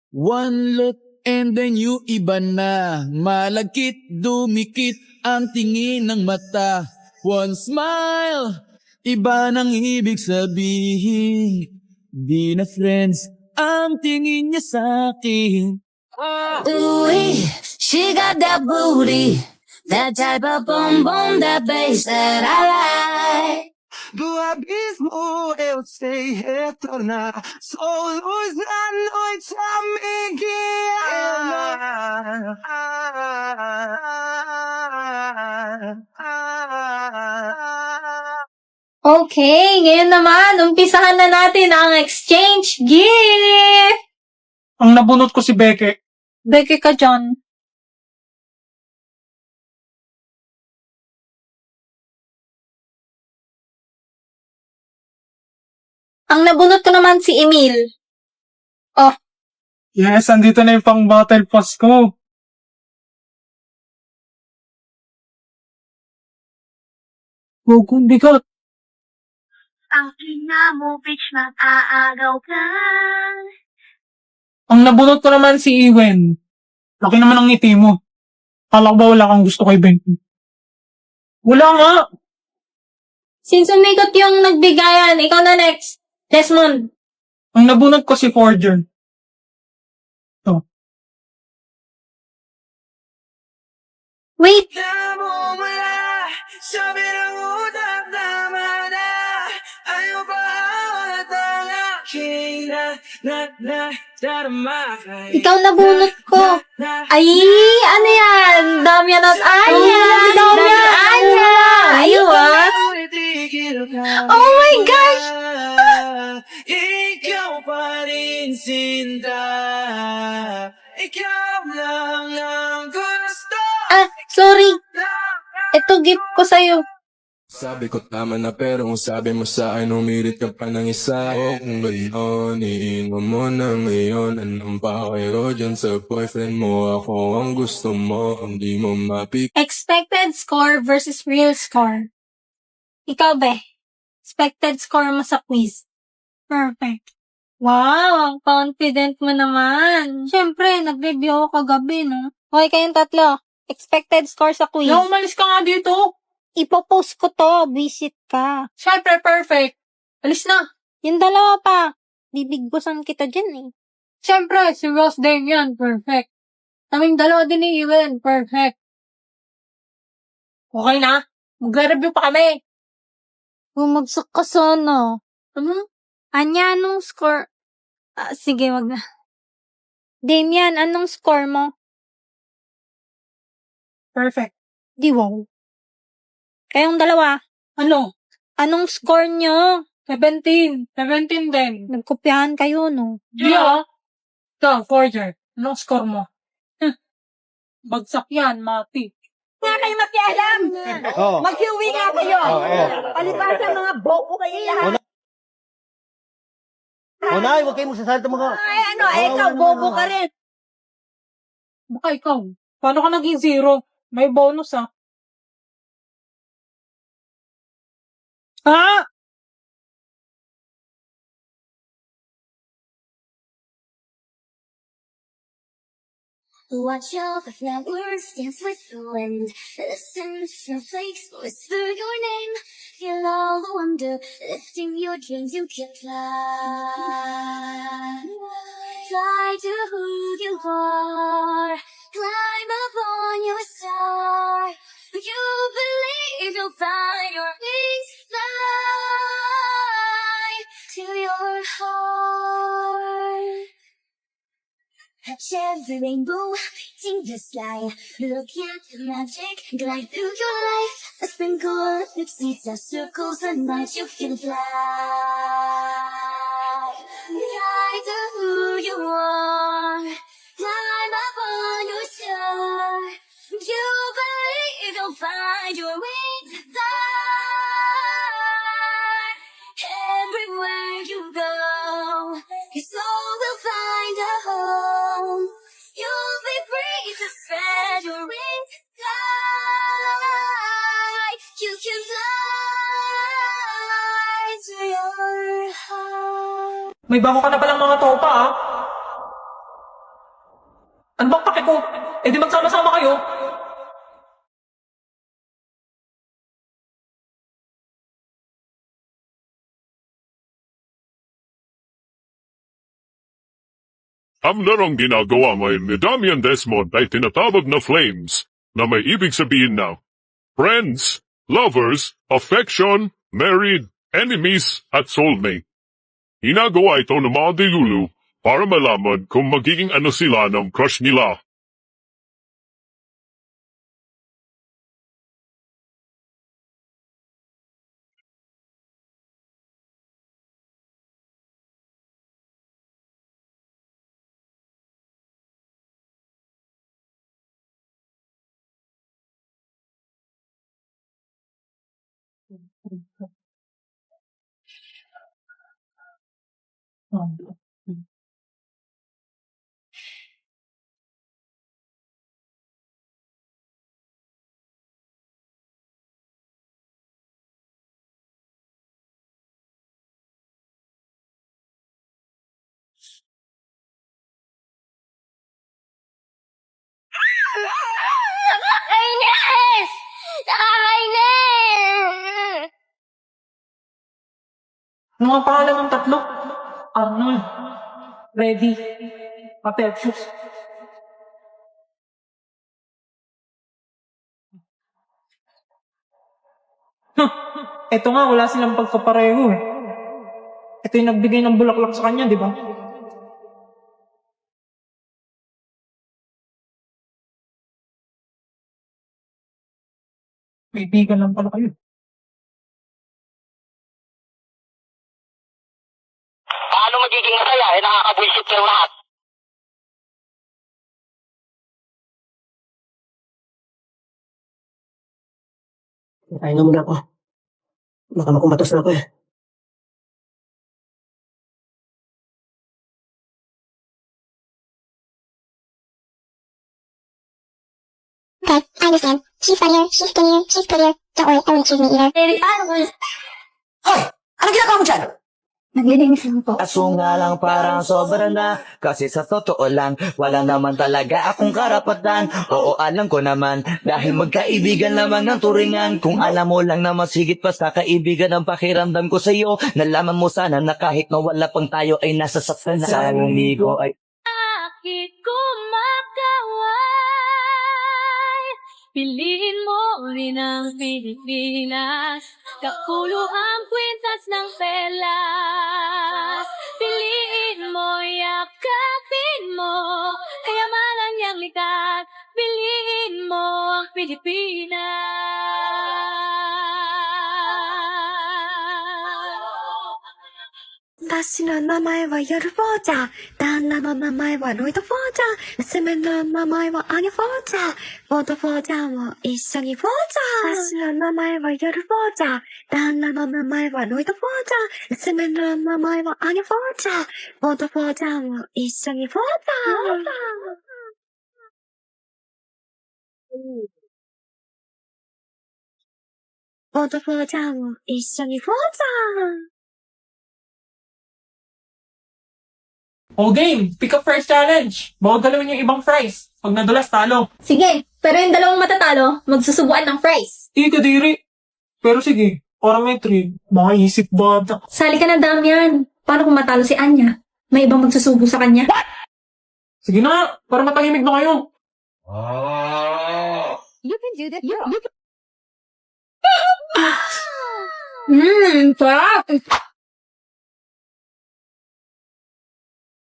One look and then you iba na. Malagkit, dumikit ang tingin ng mata. One smile, iba nang ibig sabihin. Di na friends ang tingin niya sa'kin. Ooh, she got that booty, that type of boom boom, that bass that I like. Do abismo eu sei retornar. Sou luz na noite, amiguinha. Okay, ngayon naman, umpisahan na natin ang exchange gift! Ang nabunot ko si Beke. Beke ka dyan. Ang nabunot ko naman si Emil. Yes, andito na yung pang battle pass ko. Huwag bigat. Ang ina mo, bitch, mag-aagaw ka. Ang nabunot ko naman si Iwen. Laki naman ang ngiti mo. Kala ko ba wala kang gusto kay Benki? Wala nga. Since umikot yung nagbigayan, ikaw na next. Desmond. Ang nabunot ko si Forger. Wait, Namumula sa birang utak na ayaw pa ulit ang aking darama. ikaw nabunot ko. Ay, ano yan? Damian at Anya. Damian at Anya. Ayun ah. Oh my gosh! Ikaw pa rin, Sinta. Ikaw lang ang gusto. Ah, sorry. Ito gift ko sa'yo. Sabi ko tama na pero kung sabi mo sa akin umirit ka pa ng isa. O kung gayon, iinom mo na ngayon. Anong pakiro dyan sa boyfriend mo? Ako ang gusto mo, hindi mo mapik. Expected score versus real score. Ikaw, be. Expected score mo sa quiz. Perfect. Wow, ang confident mo naman. Siyempre, nag-review ako kagabi, no? Okay kayong tatlo. Expected score sa quiz. Kaya umalis ka nga dito. Ipopost ko to. Visit ka. Siyempre, perfect. Alis na. Yung dalawa pa. Bibigbusan kita dyan eh. Siyempre, si Ross Damian, perfect. Kaming dalawa din ni Iwen, perfect. Okay na? Magre-review pa kami. Bumagsak ka sana. Ano? Anya, anong score? Sige, wag na. Damian, anong score mo? Perfect. Di wow. Kayong dalawa, Ano? anong score nyo? 17. 17 din. Nagkopyahan kayo, no? Yeah. Ikaw, Forger. Anong score mo? Bagsak yan, mati. Nga kayo makialam! Mag-uwi nga kayo! Palibasa mga boko kayo lahat! Nay, huwag kayo magsasalita mga... Ay ano, ikaw bobo ka rin! Baka ikaw. Paano ka naging 0? May bonus ah. Ha? Watch out for flowers, dance with the wind. Listen to snowflakes, whisper your name. Feel all the wonder, lifting your dreams you can fly. Fly to who you are, climb up on your star. You believe you'll find your wings, fly to your heart. Touch every rainbow, painting the sky. Look at the magic, glide through your life. A sprinkle of seeds, a circles and nights you can fly. Fly to who you are, climb up on your star. You believe you'll find your wings, fly. Everywhere you go, your soul will find a home. You'll be free to spread your wings, fly. You can fly to your heart. May bago ka na palang mga tropa ah. Ano bang pake ko? Eh di magsama-sama kayo. Ang larong ginagawa ngayon ni Damian Desmond ay tinatawag na flames na may ibig sabihin na friends, lovers, affection, married, enemies, at soulmate. Ginagawa ito ng mga dilulu para malaman kung magiging ano sila ng crush nila. Nakakainis! Nakakainis! Ano nga pangalan ng tatlo? Arnold, Ready, Papelsius. Eto nga, wala silang pagkapareho eh. Ito yung nagbigay ng bulaklak sa kanya, di ba? Kaibigan lang pala kayo. Paano magiging masaya? Eh, nakakabwisit yung lahat. Ay, na muna ako. Baka makumatos na ako eh. Okay, I understand. She's funnier, she's skinnier, she's prettier. Don't worry, I won't choose me either. Hoy! Anong ginagawa mo dyan? Naglilinis lang po. Kaso nga lang parang sobra na. Kasi sa totoo lang, wala naman talaga akong karapatan. Oo, alam ko naman, dahil magkaibigan lamang ng turingan. Kung alam mo lang na mas higit pa sa kaibigan ang pakiramdam ko sa'yo, nalaman mo sana na kahit na wala pang tayo ay nasasaktan na. Sa umigo ay Bakit kumakaway? Piliin mo rin ang Pilipinas. Kapulo ang kwintas ng pelas. Piliin mo, yakapin mo. Kayamanan niyang likat. Piliin mo ang Pilipinas.私の名前はヨルフォーチャー。旦那の名前はロイド・フォーチャー。娘の名前はアニ・フォーチャー。フォード・フォーチャーも一緒にフォーチャー。私の名前はヨルフォーチャー。旦那の名前はロイド・フォーチャー。娘の名前はアニ・フォーチャー。フォード・フォーチャーも一緒にフォーチャー。フォード・フォーチャーも一緒にフォーチャー。O game, pick up first challenge. Bawag galawin yung ibang fries. Pag nadulas, talo. Sige, pero yung dalawang matatalo, magsusubuan ng fries. Di ka diri. Pero sige, parametry. Makaisip bata. Sali ka na, Damian. Paano kung matalo si Anya? May ibang magsusubo sa kanya? Sige na, para matahimik na kayo. You can do this. Sarap!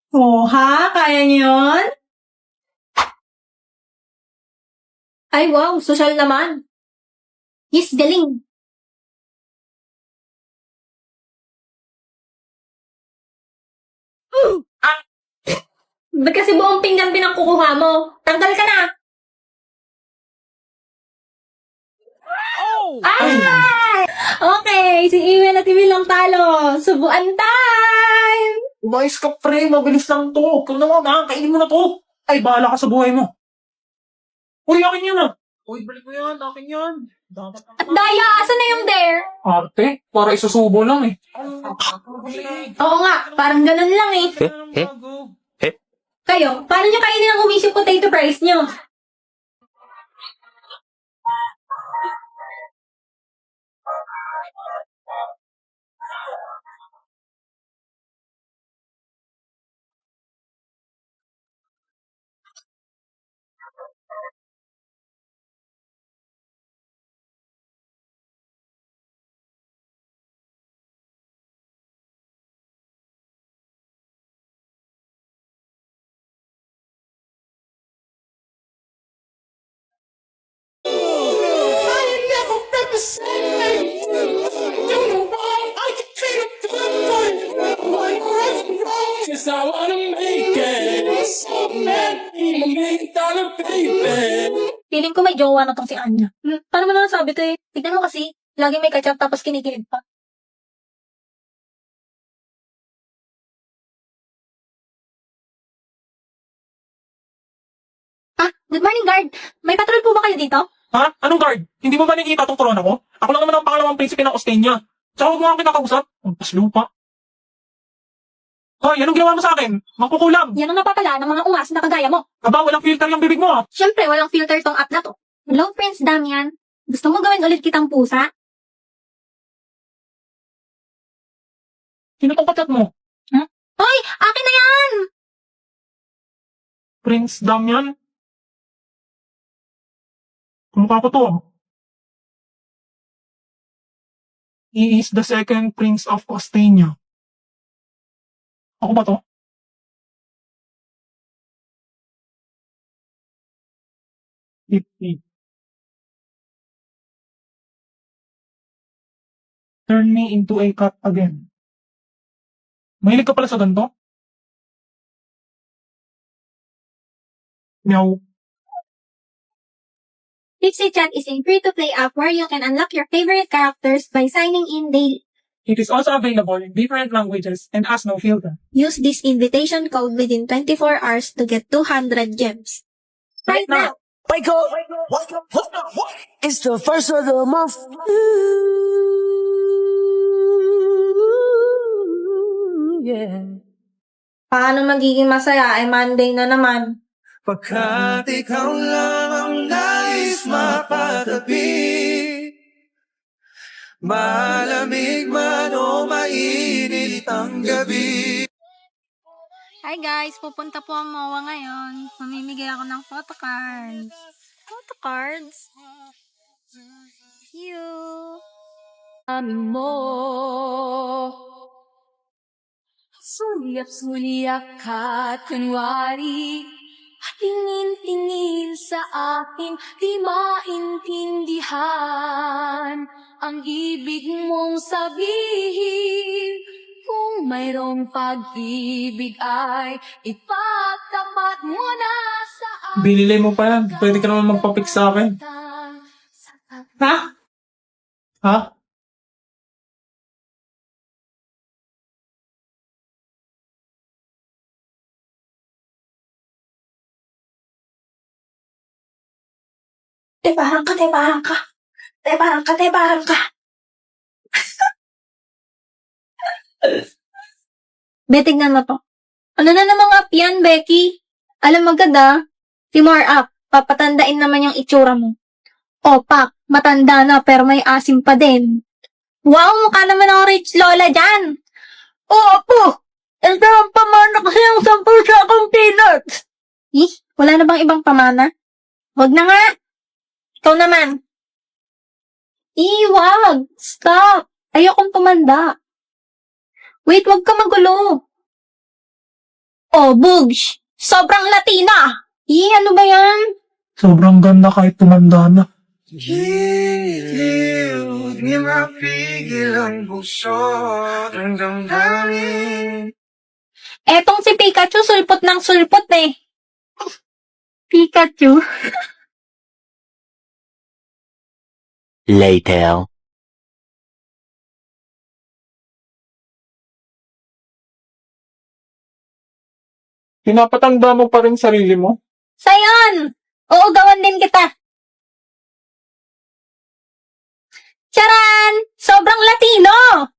Oh, ha? Kaya niyo yun? Ay, wow. Social naman. Yes, galing. Ba't kasi buong pinggan pinangkukuha mo? Tanggal ka na. Ay! Okay, si Iwen at Iwi lang talo. Subuan time! Umayos ka, pre. Mabilis lang to. Kung naman, kainin mo na to. Ay, bahala ka sa buhay mo. Uy, akin yan ah. Uy, balik mo yan. Akin yan. Dapat At Daya, asan na yung dare? arte. Para isusubo lang eh. Oo nga, parang ganun lang eh. Kayo, paano nyo kainin ang umisip potato fries nyo? Feeling ko may jowa na tong si Anya. Paano mo na nasabi to eh? Tignan mo kasi, lagi may kachat tapos kinikilig pa. Good morning, guard. May patrol po ba kayo dito? Ha? Anong guard? Hindi mo ba nakikita tong corona ko? Ako lang naman ang pangalawang prinsipe ng Ostenia. Tsaka huwag mo akong kinakausap. Ang paslupa. Hoy, anong ginawa mo sa akin? Mangkukulam. Yan ang napapala ng mga ungas na kagaya mo. Aba, walang filter yung bibig mo ah. Siyempre, walang filter tong app na to. Hello, Prince Damian. Gusto mo gawin ulit kitang pusa? Sino tong kachat mo? Hoy! Akin na yan! Prince Damian? Kumukha ko to. He is the second Prince of Ostenia. Ako ba to? Turn me into a cat again. Mahilig ka pala sa ganito? Meow. Pixie Chat is a free-to-play app where you can unlock your favorite characters by signing in daily. It is also available in different languages and has no filter. Use this invitation code within 24 hours to get 200 gems. Right now! Wake up! It's the first of the month. Yeah. Paano magiging masaya ay Monday na naman? Pagkat ikaw lang ang nais mapatabi, malamig man o mainit ang gabi. Hi guys, pupunta po ang MOA ngayon. Mamimigay ako ng photocards. Photocards? See you! Aming mo, sulyap-sulyap ka't kunwari, tingin-tingin sa akin, di maintindihan ang ibig mong sabihin. Kung mayroong pag-ibig ay ipagtapat mo na sa akin. Binili mo pa yan. Pwede ka naman magpapik sa akin. Ha? Ha? Tebahan ka, tebahan ka. Tebahan ka, tebahan ka. Be, tignan mo to. Ano na namang app yan, Becky? Alam mo agad Timor app, papatandain naman yung itsura mo. Opak, matanda na pero may asim pa din. Wow, mukha naman ang rich lola dyan. Oo po, ito ang pamana kasi ang 10 sa akong peanuts. Wala na bang ibang pamana? Wag na nga. Ikaw naman. Wag. Stop. Ayokong tumanda. Wait, wag ka magulo. Oh, Bugs. Sobrang Latina. Ano ba yan? Sobrang ganda kahit tumanda na. Giliw, di mapigil ang puso ng damdamin. Etong si Pikachu, sulpot ng sulpot eh. Pikachu. Later. Pinapatanda mo pa rin sarili mo? Sayon! Oo, gawan din kita. Charan! Sobrang Latino!